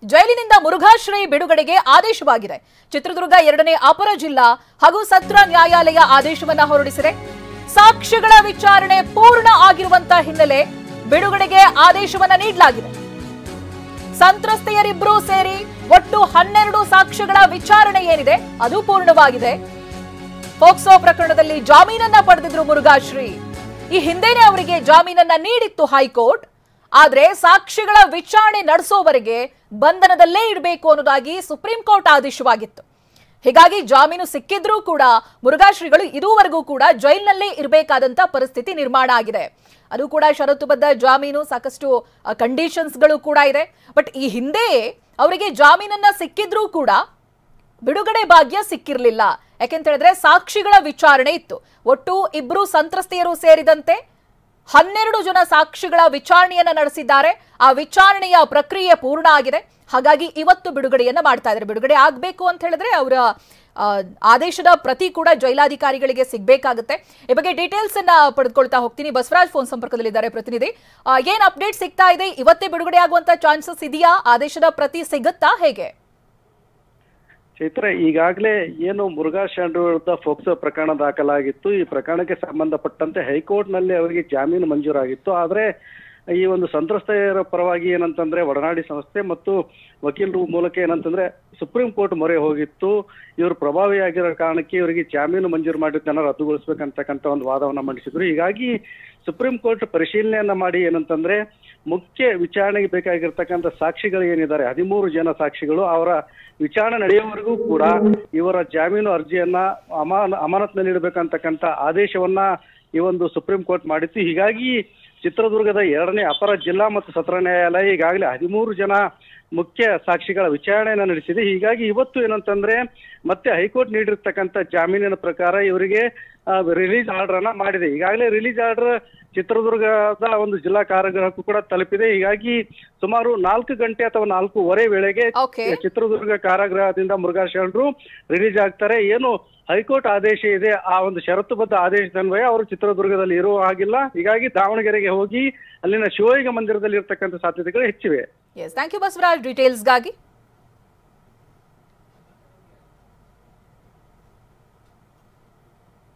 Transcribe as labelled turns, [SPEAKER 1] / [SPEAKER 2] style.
[SPEAKER 1] ಜೈಲಿನಿಂದ ಮುರುಘಾಶ್ರೀ ಬಿಡುಗಡೆಗೆ ಆದೇಶವಾಗಿದೆ. ಚಿತ್ರದುರ್ಗ 2ನೇ ಅಪರ ಜಿಲ್ಲಾ ಹಾಗೂ ಸತ್ರ ನ್ಯಾಯಾಲಯ ಆದೇಶವನ್ನ ಹೊರಡಿಸಿದೆ. ಸಾಕ್ಷ್ಯಗಳ ವಿಚಾರಣೆ ಪೂರ್ಣ ಆಗಿರುವಂತ ಹಿನ್ನೆಲೆ ಬಿಡುಗಡೆಗೆ ಆದೇಶವನ್ನ ನೀಡಲಾಗಿದೆ. ಸಂತ್ರಸ್ತೆಯರಿಬ್ಬರೂ ಸೇರಿ ಒಟ್ಟು 12 ಸಾಕ್ಷ್ಯಗಳ ವಿಚಾರಣೆ ಏನಿದೆ ಅದು ಪೂರ್ಣವಾಗಿದೆ. ಪೋಕ್ಸೋ ಪ್ರಕರಣದಲ್ಲಿ ಜಾಮೀನನ್ನ ಪಡೆದಿದ್ರು ಮುರುಘಾಶ್ರೀ. ಈ ಹಿಂದೆನೇ ಅವರಿಗೆ ಜಾಮೀನನ್ನ ನೀಡಿತ್ತು ಹೈಕೋರ್ಟ್. ಆದ್ರೆ ಸಾಕ್ಷಿಗಳ ವಿಚಾರಣೆ ನಡೆಸೋವರೆಗೆ ಬಂಧನದಲ್ಲೇ ಇಡಬೇಕು ಅನ್ನೋದಾಗಿ ಸುಪ್ರೀಂ ಕೋರ್ಟ್ ಆದೇಶವಾಗಿತ್ತು. ಹೀಗಾಗಿ ಜಾಮೀನು ಸಿಕ್ಕಿದ್ರೂ ಕೂಡ ಮುರುಘಾಶ್ರೀಗಳು ಇದುವರೆಗೂ ಕೂಡ ಜೈಲಿನಲ್ಲೇ ಇರಬೇಕಾದಂತ ಪರಿಸ್ಥಿತಿ ನಿರ್ಮಾಣ ಆಗಿದೆ. ಅದು ಕೂಡ ಷರತ್ತುಬದ್ಧ ಜಾಮೀನು, ಸಾಕಷ್ಟು ಕಂಡೀಷನ್ಸ್ಗಳು ಕೂಡ ಇದೆ. ಬಟ್ ಈ ಹಿಂದೆ ಅವರಿಗೆ ಜಾಮೀನನ್ನ ಸಿಕ್ಕಿದ್ರೂ ಕೂಡ ಬಿಡುಗಡೆ ಭಾಗ್ಯ ಸಿಕ್ಕಿರ್ಲಿಲ್ಲ. ಯಾಕೆಂತ ಹೇಳಿದ್ರೆ ಸಾಕ್ಷಿಗಳ ವಿಚಾರಣೆ ಇತ್ತು. ಒಟ್ಟು 2 ಸಂತ್ರಸ್ತೆಯರು ಸೇರಿದಂತೆ 12 ಜನ ಸಾಕ್ಷಿಗಳ ವಿಚಾರಣೆಯನ್ನ ನಡೆಸಿದ್ದಾರೆ. ಆ ವಿಚಾರಣೆಯ ಪ್ರಕ್ರಿಯೆ ಪೂರ್ಣ ಆಗಿದೆ. ಹಾಗಾಗಿ ಇವತ್ತು ಬಿಡುಗಡೆಯನ್ನ ಮಾಡ್ತಾ ಇದ್ದಾರೆ. ಬಿಡುಗಡೆ ಆಗ್ಬೇಕು ಅಂತ ಹೇಳಿದ್ರೆ ಅವರ ಆದೇಶದ ಪ್ರತಿ ಕೂಡ ಜೈಲಾಧಿಕಾರಿಗಳಿಗೆ ಸಿಗ್ಬೇಕಾಗುತ್ತೆ. ಈ ಬಗ್ಗೆ ಡೀಟೇಲ್ಸ್ ಅನ್ನ ಪಡೆದುಕೊಳ್ತಾ ಹೋಗ್ತೀನಿ. ಬಸವರಾಜ್ ಫೋನ್ ಸಂಪರ್ಕದಲ್ಲಿದ್ದಾರೆ ಪ್ರತಿನಿಧಿ. ಏನ್ ಅಪ್ಡೇಟ್ ಸಿಗ್ತಾ ಇದೆ? ಇವತ್ತೇ ಬಿಡುಗಡೆ ಆಗುವಂತ ಚಾನ್ಸಸ್ ಇದೆಯಾ? ಆದೇಶದ ಪ್ರತಿ ಸಿಗುತ್ತಾ? ಹೇಗೆ
[SPEAKER 2] ಚೈತ್ರ, ಈಗಾಗಲೇ ಏನು ಮುರುಘಾಶ್ರೀ ವಿರುದ್ಧ ಫೋಕ್ಸೋ ಪ್ರಕರಣ ದಾಖಲಾಗಿತ್ತು. ಈ ಪ್ರಕರಣಕ್ಕೆ ಸಂಬಂಧಪಟ್ಟಂತೆ ಹೈಕೋರ್ಟ್ ನಲ್ಲಿ ಅವರಿಗೆ ಜಾಮೀನು ಮಂಜೂರಾಗಿತ್ತು. ಆದ್ರೆ ಈ ಒಂದು ಸಂತ್ರಸ್ತೆಯರ ಪರವಾಗಿ ಏನಂತಂದ್ರೆ ಒಡನಾಡಿ ಸಂಸ್ಥೆ ಮತ್ತು ವಕೀಲರ ಮೂಲಕ ಏನಂತಂದ್ರೆ ಸುಪ್ರೀಂ ಕೋರ್ಟ್ ಮೊರೆ ಹೋಗಿತ್ತು. ಇವರು ಪ್ರಭಾವಿಯಾಗಿರೋ ಕಾರಣಕ್ಕೆ ಇವರಿಗೆ ಜಾಮೀನು ಮಂಜೂರು ಮಾಡಿದ್ದನ್ನ ರದ್ದುಗೊಳಿಸಬೇಕಂತಕ್ಕಂಥ ಒಂದು ವಾದವನ್ನ ಮಂಡಿಸಿದ್ರು. ಹೀಗಾಗಿ ಸುಪ್ರೀಂ ಕೋರ್ಟ್ ಪರಿಶೀಲನೆಯನ್ನ ಮಾಡಿ ಏನಂತಂದ್ರೆ ಮುಖ್ಯ ವಿಚಾರಣೆಗೆ ಬೇಕಾಗಿರ್ತಕ್ಕಂಥ ಸಾಕ್ಷಿಗಳು ಏನಿದ್ದಾರೆ 13 ಜನ ಸಾಕ್ಷಿಗಳು, ಅವರ ವಿಚಾರಣೆ ನಡೆಯುವವರೆಗೂ ಕೂಡ ಇವರ ಜಾಮೀನು ಅರ್ಜಿಯನ್ನ ಅಮಾನತ್ನಲ್ಲಿ ಇಡಬೇಕಂತಕ್ಕಂಥ ಆದೇಶವನ್ನ ಈ ಒಂದು ಸುಪ್ರೀಂ ಕೋರ್ಟ್ ಮಾಡಿತ್ತು. ಹೀಗಾಗಿ ಚಿತ್ರದುರ್ಗದ 2ನೇ ಅಪರ ಜಿಲ್ಲಾ ಮತ್ತು ಸತ್ರ ನ್ಯಾಯಾಲಯ ಈಗಾಗಲೇ 13 ಜನ ಮುಖ್ಯ ಸಾಕ್ಷಿಗಳ ವಿಚಾರಣೆಯನ್ನ ನಡೆಸಿದೆ. ಹೀಗಾಗಿ ಇವತ್ತು ಏನಂತಂದ್ರೆ ಮತ್ತೆ ಹೈಕೋರ್ಟ್ ನೀಡಿರ್ತಕ್ಕಂಥ ಜಾಮೀನಿನ ಪ್ರಕಾರ ಇವರಿಗೆ ರಿಲೀಸ್ ಆರ್ಡರ್ ಅನ್ನ ಮಾಡಿದೆ. ಈಗಾಗಲೇ ರಿಲೀಸ್ ಆರ್ಡರ್ ಚಿತ್ರದುರ್ಗದ ಒಂದು ಜಿಲ್ಲಾ ಕಾರಾಗೃಹಕ್ಕೂ ಕೂಡ ತಲುಪಿದೆ. ಹೀಗಾಗಿ ಸುಮಾರು 4 ಗಂಟೆ ಅಥವಾ 4:15 ವೇಳೆಗೆ ಚಿತ್ರದುರ್ಗ ಕಾರಾಗೃಹದಿಂದ ಮುರುಘಾಶ್ರೀ ರಿಲೀಸ್ ಆಗ್ತಾರೆ. ಏನು ಹೈಕೋರ್ಟ್ ಆದೇಶ ಇದೆ, ಆ ಒಂದು ಷರತ್ತುಬದ್ಧ ಆದೇಶದನ್ವಯ ಅವರು ಚಿತ್ರದುರ್ಗದಲ್ಲಿ ಇರುವ ಹಾಗಿಲ್ಲ. ಹೀಗಾಗಿ ದಾವಣಗೆರೆಗೆ ಹೋಗಿ ಅಲ್ಲಿನ ಶಿವಯೋಗ ಮಂದಿರದಲ್ಲಿ ಇರ್ತಕ್ಕಂಥ ಸಾಧ್ಯತೆಗಳು ಹೆಚ್ಚಿವೆ.
[SPEAKER 1] Thank you Basavaraj ಡೀಟೇಲ್ಸ್ಗಾಗಿ.